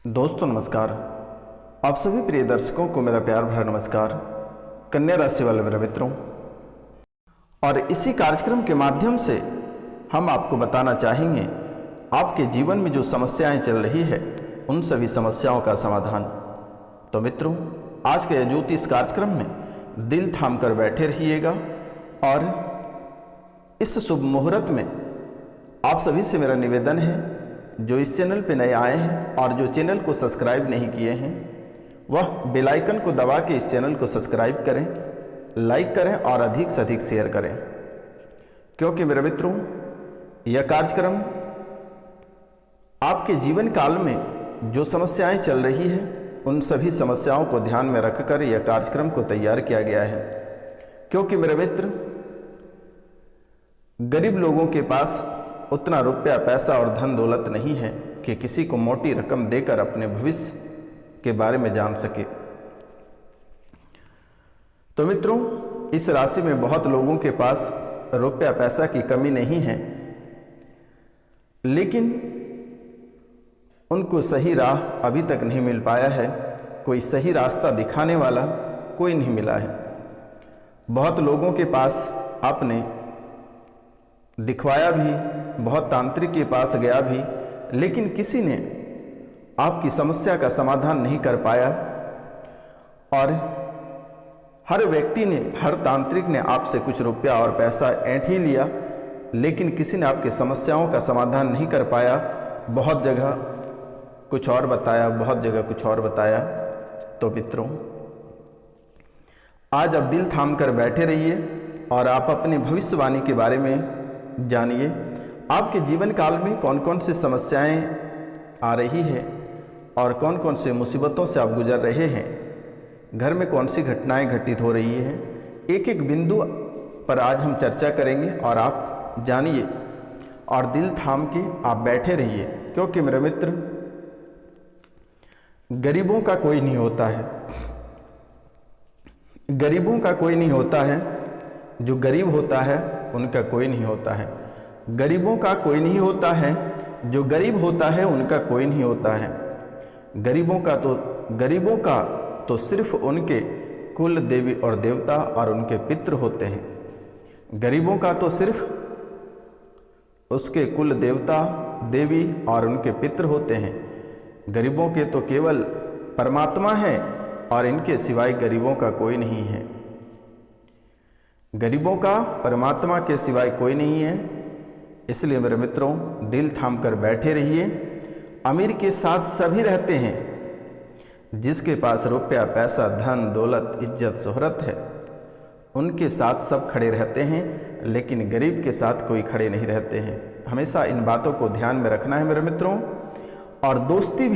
दोस्तों नमस्कार। आप सभी प्रिय दर्शकों को मेरा प्यार भरा नमस्कार। कन्या राशि वाले मेरे मित्रों, और इसी कार्यक्रम के माध्यम से हम आपको बताना चाहेंगे आपके जीवन में जो समस्याएं चल रही है उन सभी समस्याओं का समाधान। तो मित्रों, आज के ज्योतिष कार्यक्रम में दिल थाम कर बैठे रहिएगा और इस शुभ मुहूर्त में आप सभी से मेरा निवेदन है, जो इस चैनल पे नए आए हैं और जो चैनल को सब्सक्राइब नहीं किए हैं वह बेल आइकन को दबा के इस चैनल को सब्सक्राइब करें, लाइक करें और अधिक से अधिक शेयर करें, क्योंकि मेरे मित्रों यह कार्यक्रम आपके जीवन काल में जो समस्याएं चल रही है उन सभी समस्याओं को ध्यान में रखकर यह कार्यक्रम को तैयार किया गया है। क्योंकि मेरे मित्र, गरीब लोगों के पास उतना रुपया पैसा और धन दौलत नहीं है कि किसी को मोटी रकम देकर अपने भविष्य के बारे में जान सके। तो मित्रों, इस राशि में बहुत लोगों के पास रुपया पैसा की कमी नहीं है, लेकिन उनको सही राह अभी तक नहीं मिल पाया है। कोई सही रास्ता दिखाने वाला कोई नहीं मिला है। बहुत लोगों के पास आपने दिखवाया भी, बहुत तांत्रिक के पास गया भी, लेकिन किसी ने आपकी समस्या का समाधान नहीं कर पाया। और हर व्यक्ति ने, हर तांत्रिक ने आपसे कुछ रुपया और पैसा ऐंठ ही लिया, लेकिन किसी ने आपकी समस्याओं का समाधान नहीं कर पाया। बहुत जगह कुछ और बताया, बहुत जगह कुछ और बताया। तो मित्रों, आज आप दिल थाम कर बैठे रहिए और आप अपनी भविष्यवाणी के बारे में जानिए। आपके जीवन काल में कौन कौन सी समस्याएं आ रही है और कौन कौन से मुसीबतों से आप गुजर रहे हैं, घर में कौन सी घटनाएं घटित हो रही है, एक एक बिंदु पर आज हम चर्चा करेंगे और आप जानिए और दिल थाम के आप बैठे रहिए। क्योंकि मेरे मित्र, गरीबों का कोई नहीं होता है, गरीबों का कोई नहीं होता है। जो गरीब होता है उनका कोई नहीं होता है। गरीबों का कोई नहीं होता है, जो गरीब होता है उनका कोई नहीं होता है। गरीबों का तो सिर्फ उनके कुल देवी और देवता और उनके पितृ होते हैं। गरीबों का तो सिर्फ उसके कुल देवता, देवी और उनके पितृ होते हैं। गरीबों के तो केवल परमात्मा है और इनके सिवाय गरीबों का कोई नहीं है। गरीबों का परमात्मा के सिवाय कोई नहीं है। इसलिए मेरे मित्रों, दिल थाम कर बैठे रहिए। अमीर के साथ सभी रहते हैं। जिसके पास रुपया पैसा धन दौलत इज्जत शोहरत है उनके साथ सब खड़े रहते हैं, लेकिन गरीब के साथ कोई खड़े नहीं रहते हैं। हमेशा इन बातों को ध्यान में रखना है मेरे मित्रों। और दोस्ती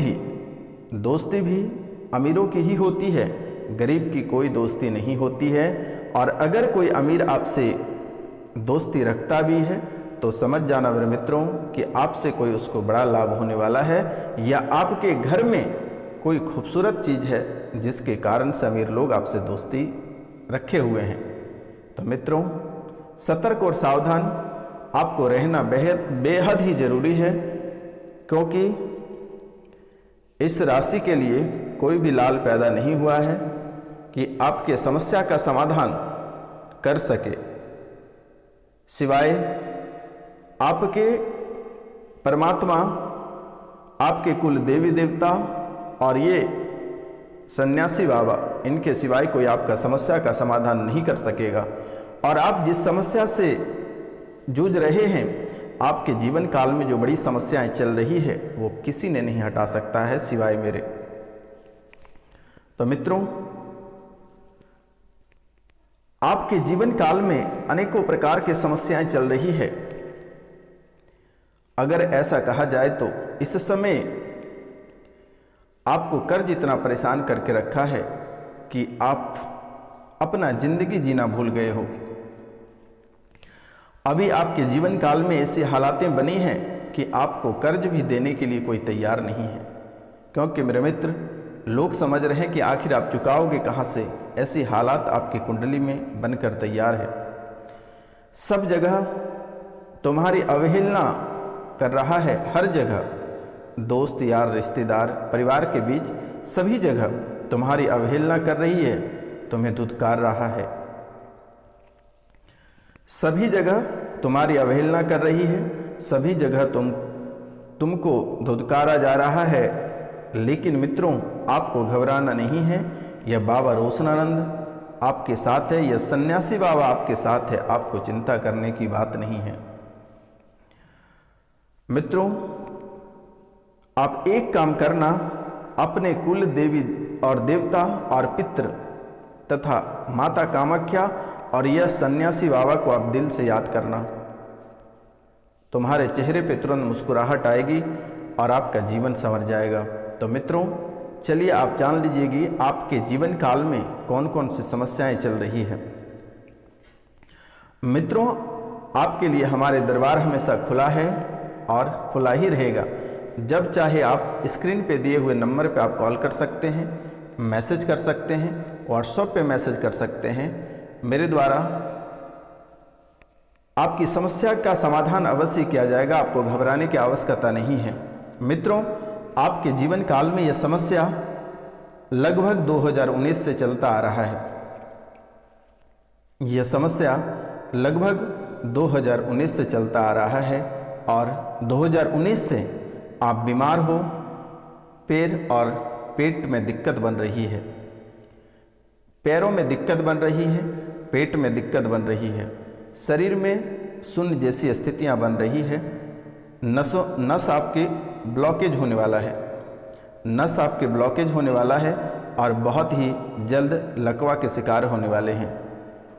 भी अमीरों की ही होती है, गरीब की कोई दोस्ती नहीं होती है। और अगर कोई अमीर आपसे दोस्ती रखता भी है तो समझ जाना मेरे मित्रों कि आपसे कोई उसको बड़ा लाभ होने वाला है, या आपके घर में कोई खूबसूरत चीज़ है जिसके कारण से अमीर लोग आपसे दोस्ती रखे हुए हैं। तो मित्रों, सतर्क और सावधान आपको रहना बेहद ही जरूरी है। क्योंकि इस राशि के लिए कोई भी लाल पैदा नहीं हुआ है कि आपके समस्या का समाधान कर सके, सिवाय आपके परमात्मा, आपके कुल देवी देवता और ये सन्यासी बाबा, इनके सिवाय कोई आपका समस्या का समाधान नहीं कर सकेगा। और आप जिस समस्या से जूझ रहे हैं, आपके जीवन काल में जो बड़ी समस्याएं चल रही है वो किसी ने नहीं हटा सकता है सिवाय मेरे। तो मित्रों, आपके जीवन काल में अनेकों प्रकार की समस्याएं चल रही है। अगर ऐसा कहा जाए तो इस समय आपको कर्ज इतना परेशान करके रखा है कि आप अपना जिंदगी जीना भूल गए हो। अभी आपके जीवन काल में ऐसी हालातें बनी हैं कि आपको कर्ज भी देने के लिए कोई तैयार नहीं है। क्योंकि मेरे मित्र, लोग समझ रहे हैं कि आखिर आप चुकाओगे कहाँ से। ऐसी हालात आपकी कुंडली में बनकर तैयार है। सब जगह तुम्हारी अवहेलना कर रहा है, हर जगह दोस्त यार रिश्तेदार परिवार के बीच सभी जगह तुम्हारी अवहेलना कर रही है, तुम्हें धुतकार रहा है। सभी जगह तुम्हारी अवहेलना कर रही है, सभी जगह तुमको धुतकारा जा रहा है। लेकिन मित्रों, आपको घबराना नहीं है। यह बाबा रोशनानंद आपके साथ है, यह सन्यासी बाबा आपके साथ है। आपको चिंता करने की बात नहीं है। मित्रों, आप एक काम करना, अपने कुल देवी और देवता और पितृ तथा माता कामाख्या और यह सन्यासी बाबा को आप दिल से याद करना। तुम्हारे चेहरे पे तुरंत मुस्कुराहट आएगी और आपका जीवन संवर जाएगा। तो मित्रों, चलिए आप जान लीजिए कि आपके जीवन काल में कौन कौन सी समस्याएं चल रही हैं। मित्रों, आपके लिए हमारे दरबार हमेशा खुला है और खुला ही रहेगा। जब चाहे आप स्क्रीन पे दिए हुए नंबर पे आप कॉल कर सकते हैं, मैसेज कर सकते हैं, व्हाट्सएप पे मैसेज कर सकते हैं। मेरे द्वारा आपकी समस्या का समाधान अवश्य किया जाएगा। आपको घबराने की आवश्यकता नहीं है। मित्रों, आपके जीवन काल में यह समस्या लगभग 2019 से चलता आ रहा है। यह समस्या लगभग 2019 से चलता आ रहा है और 2019 से आप बीमार हो, पैर और पेट में दिक्कत बन रही है, पैरों में दिक्कत बन रही है, पेट में दिक्कत बन रही है, शरीर में शून्य जैसी स्थितियां बन रही है, नस आपके ब्लॉकेज होने वाला है, नस आपके ब्लॉकेज होने वाला है और बहुत ही जल्द लकवा के शिकार होने वाले हैं।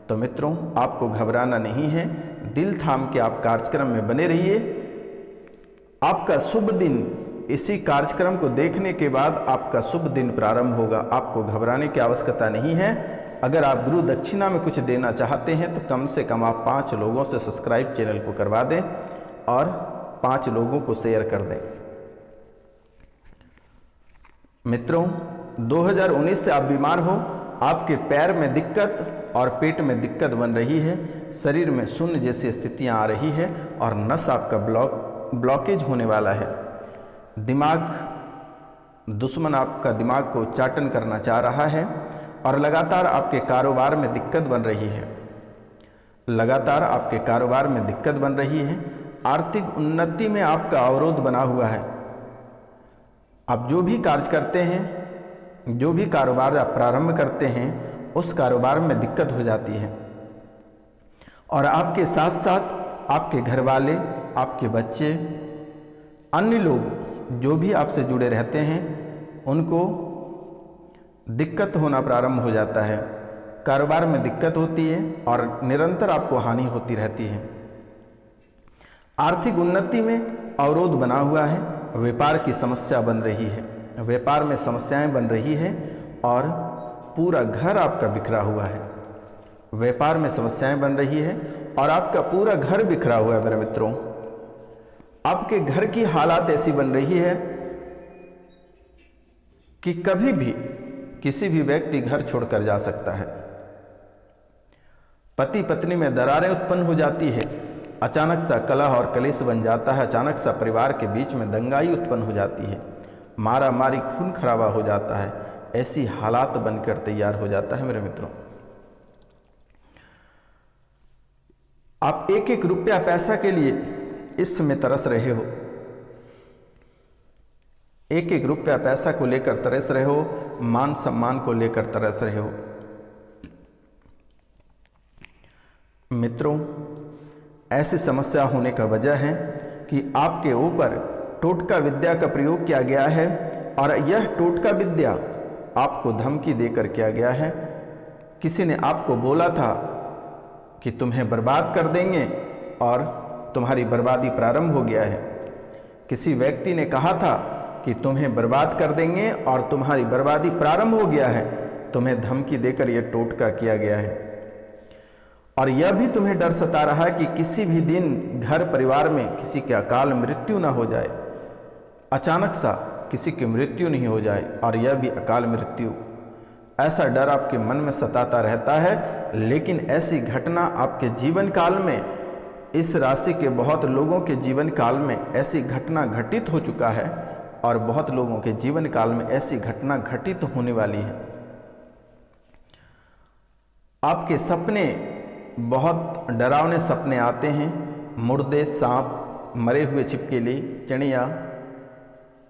तो मित्रों, आपको घबराना नहीं है। दिल थाम के आप कार्यक्रम में बने रहिए। आपका शुभ दिन, इसी कार्यक्रम को देखने के बाद आपका शुभ दिन प्रारंभ होगा। आपको घबराने की आवश्यकता नहीं है। अगर आप गुरु दक्षिणा में कुछ देना चाहते हैं तो कम से कम आप 5 लोगों से सब्सक्राइब चैनल को करवा दें और 5 लोगों को शेयर कर दें। मित्रों, 2019 से आप बीमार हो, आपके पैर में दिक्कत और पेट में दिक्कत बन रही है, शरीर में शून्य जैसी स्थितियां आ रही है और नस आपका ब्लॉकेज होने वाला है। दुश्मन आपका दिमाग को चाटन करना चाह रहा है और लगातार आपके कारोबार में दिक्कत बन रही है, लगातार आपके कारोबार में दिक्कत बन रही है। आर्थिक उन्नति में आपका अवरोध बना हुआ है। आप जो भी कार्य करते हैं, जो भी कारोबार आप प्रारंभ करते हैं, उस कारोबार में दिक्कत हो जाती है और आपके साथ साथ आपके घर वाले, आपके बच्चे, अन्य लोग जो भी आपसे जुड़े रहते हैं, उनको दिक्कत होना प्रारंभ हो जाता है। कारोबार में दिक्कत होती है और निरंतर आपको हानि होती रहती है। आर्थिक उन्नति में अवरोध बना हुआ है। व्यापार की समस्या बन रही है, व्यापार में समस्याएं बन रही है और पूरा घर आपका बिखरा हुआ है। व्यापार में समस्याएं बन रही है और आपका पूरा घर बिखरा हुआ है। मेरे मित्रों, आपके घर की हालात ऐसी बन रही है कि कभी भी किसी भी व्यक्ति घर छोड़कर जा सकता है। पति पत्नी में दरारें उत्पन्न हो जाती है, अचानक सा कलह और कलेश बन जाता है, अचानक सा परिवार के बीच में दंगाई उत्पन्न हो जाती है, मारा मारी खून खराबा हो जाता है, ऐसी हालात बनकर तैयार हो जाता है। मेरे मित्रों, आप एक एक रुपया पैसा के लिए इस समय तरस रहे हो, एक एक रुपया पैसा को लेकर तरस रहे हो, मान सम्मान को लेकर तरस रहे हो। मित्रों, ऐसी समस्या होने का वजह है कि आपके ऊपर टोटका विद्या का प्रयोग किया गया है और यह टोटका विद्या आपको धमकी देकर किया गया है। किसी ने आपको बोला था कि तुम्हें बर्बाद कर देंगे और तुम्हारी बर्बादी प्रारंभ हो गया है। किसी व्यक्ति ने कहा था कि तुम्हें बर्बाद कर देंगे और तुम्हारी बर्बादी प्रारंभ हो गया है। तुम्हें धमकी देकर यह टोटका किया गया है और यह भी तुम्हें डर सता रहा है कि किसी भी दिन घर परिवार में किसी के अकाल मृत्यु ना हो जाए, अचानक सा किसी की मृत्यु नहीं हो जाए और यह भी अकाल मृत्यु। ऐसा डर आपके मन में सताता रहता है, लेकिन ऐसी घटना आपके जीवन काल में, इस राशि के बहुत लोगों के जीवन काल में ऐसी घटना घटित हो चुका है और बहुत लोगों के जीवन काल में ऐसी घटना घटित होने वाली है। आपके सपने बहुत डरावने सपने आते हैं। मुर्दे, सांप, मरे हुए छिपकली, चिड़िया,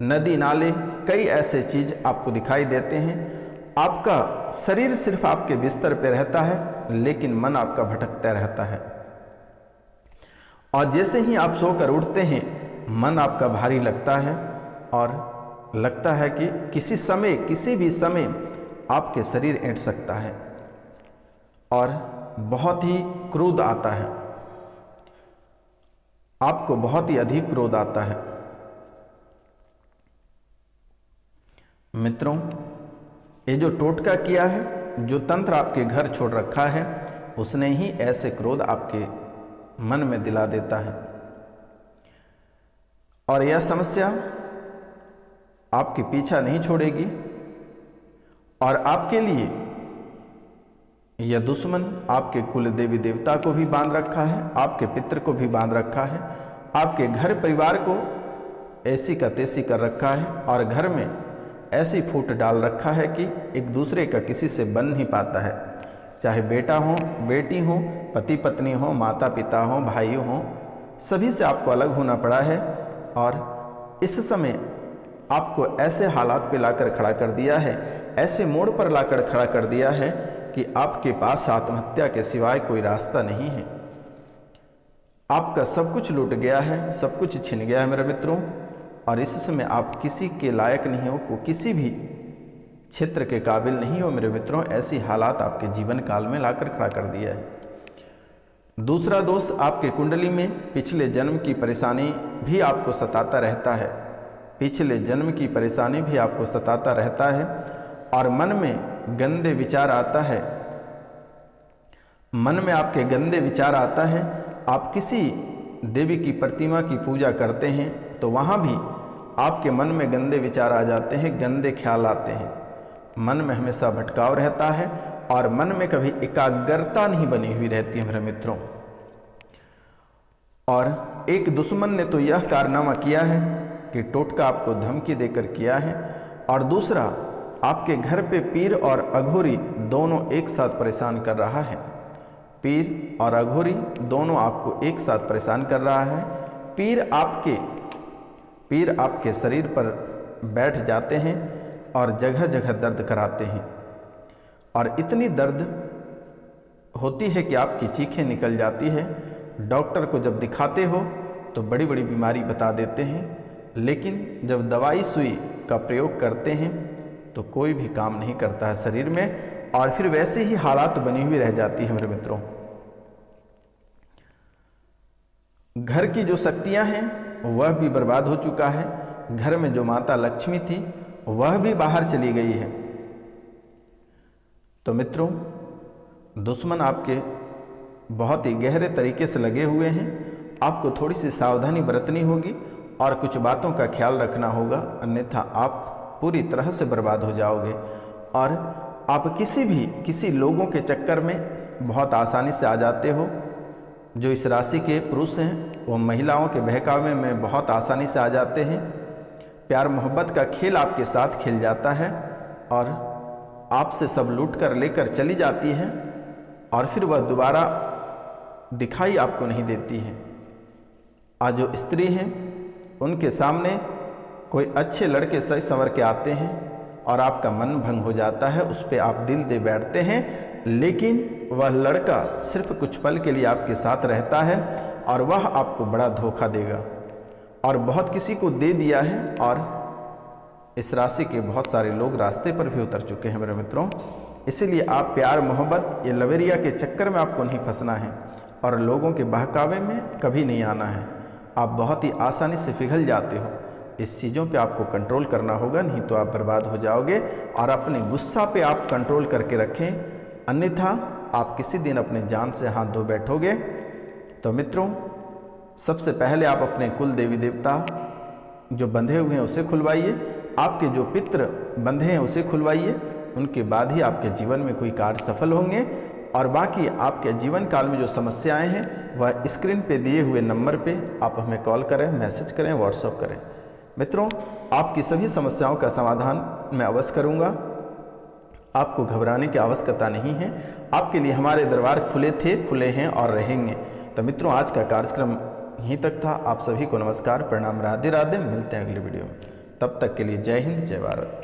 नदी नाले, कई ऐसे चीज आपको दिखाई देते हैं। आपका शरीर सिर्फ आपके बिस्तर पे रहता है, लेकिन मन आपका भटकता रहता है। और जैसे ही आप सोकर उठते हैं, मन आपका भारी लगता है और लगता है कि किसी समय, किसी भी समय आपके शरीर ऐंठ सकता है और बहुत ही क्रोध आता है, आपको बहुत ही अधिक क्रोध आता है। मित्रों, ये जो टोटका किया है, जो तंत्र आपके घर छोड़ रखा है, उसने ही ऐसे क्रोध आपके मन में दिला देता है। और यह समस्या आपके पीछा नहीं छोड़ेगी और आपके लिए यह दुश्मन आपके कुल देवी देवता को भी बांध रखा है, आपके पितृ को भी बांध रखा है, आपके घर परिवार को ऐसी का तैसी कर रखा है और घर में ऐसी फूट डाल रखा है कि एक दूसरे का किसी से बन नहीं पाता है। चाहे बेटा हो, बेटी हो, पति पत्नी हो, माता पिता हो, भाई हो, सभी से आपको अलग होना पड़ा है। और इस समय आपको ऐसे हालात पे लाकर खड़ा कर दिया है, ऐसे मोड़ पर लाकर खड़ा कर दिया है कि आपके पास आत्महत्या के सिवाय कोई रास्ता नहीं है। आपका सब कुछ लूट गया है, सब कुछ छिन गया है मेरे मित्रों, और इस समय आप किसी के लायक नहीं हो, को किसी भी क्षेत्र के काबिल नहीं हो मेरे मित्रों। ऐसी हालात आपके जीवन काल में लाकर खड़ा कर दिया है। दूसरा दोष, आपके कुंडली में पिछले जन्म की परेशानी भी आपको सताता रहता है। पिछले जन्म की परेशानी भी आपको सताता रहता है और मन में गंदे विचार आता है, मन में आपके गंदे विचार आता है। आप किसी देवी की प्रतिमा की पूजा करते हैं तो वहाँ भी आपके मन में गंदे विचार आ जाते हैं, गंदे ख्याल आते हैं। मन में हमेशा भटकाव रहता है और मन में कभी एकाग्रता नहीं बनी हुई रहती है मेरे मित्रों। और एक दुश्मन ने तो यह कारनामा किया है कि टोटका आपको धमकी देकर किया है, और दूसरा आपके घर पे पीर और अघोरी दोनों एक साथ परेशान कर रहा है। पीर और अघोरी दोनों आपको एक साथ परेशान कर रहा है। पीर आपके शरीर पर बैठ जाते हैं और जगह जगह दर्द कराते हैं, और इतनी दर्द होती है कि आपकी चीखें निकल जाती है। डॉक्टर को जब दिखाते हो तो बड़ी बड़ी बीमारी बता देते हैं, लेकिन जब दवाई सुई का प्रयोग करते हैं तो कोई भी काम नहीं करता है शरीर में, और फिर वैसे ही हालात बनी हुई रह जाती है मेरे मित्रों। घर की जो शक्तियां हैं वह भी बर्बाद हो चुका है। घर में जो माता लक्ष्मी थी वह भी बाहर चली गई है। तो मित्रों, दुश्मन आपके बहुत ही गहरे तरीके से लगे हुए हैं। आपको थोड़ी सी सावधानी बरतनी होगी और कुछ बातों का ख्याल रखना होगा, अन्यथा आप पूरी तरह से बर्बाद हो जाओगे। और आप किसी लोगों के चक्कर में बहुत आसानी से आ जाते हो। जो इस राशि के पुरुष हैं वो महिलाओं के बहकावे में बहुत आसानी से आ जाते हैं। प्यार मोहब्बत का खेल आपके साथ खेल जाता है और आपसे सब लूट कर लेकर चली जाती है, और फिर वह दोबारा दिखाई आपको नहीं देती है। आज जो स्त्री हैं उनके सामने कोई अच्छे लड़के सज संवर के आते हैं और आपका मन भंग हो जाता है, उस पर आप दिल दे बैठते हैं, लेकिन वह लड़का सिर्फ कुछ पल के लिए आपके साथ रहता है और वह आपको बड़ा धोखा देगा, और बहुत किसी को दे दिया है। और इस राशि के बहुत सारे लोग रास्ते पर भी उतर चुके हैं मेरे मित्रों। इसीलिए आप प्यार मोहब्बत ये लवेरिया के चक्कर में आपको नहीं फंसना है और लोगों के बहकावे में कभी नहीं आना है। आप बहुत ही आसानी से पिघल जाते हो। इस चीज़ों पे आपको कंट्रोल करना होगा, नहीं तो आप बर्बाद हो जाओगे। और अपने गुस्सा पे आप कंट्रोल करके रखें, अन्यथा आप किसी दिन अपने जान से हाथ धो बैठोगे। तो मित्रों, सबसे पहले आप अपने कुल देवी देवता जो बंधे हुए हैं उसे खुलवाइए, आपके जो पितृ बंधे हैं उसे खुलवाइए। उनके बाद ही आपके जीवन में कोई कार्य सफल होंगे। और बाकी आपके जीवन काल में जो समस्याएं हैं वह स्क्रीन पे दिए हुए नंबर पे आप हमें कॉल करें, मैसेज करें, व्हाट्सएप करें। मित्रों, आपकी सभी समस्याओं का समाधान मैं अवश्य करूंगा। आपको घबराने की आवश्यकता नहीं है। आपके लिए हमारे दरबार खुले थे, खुले हैं और रहेंगे। तो मित्रों, आज का कार्यक्रम यहीं तक था। आप सभी को नमस्कार, प्रणाम, राधे राधे। मिलते हैं अगले वीडियो में। तब तक के लिए जय हिंद, जय भारत।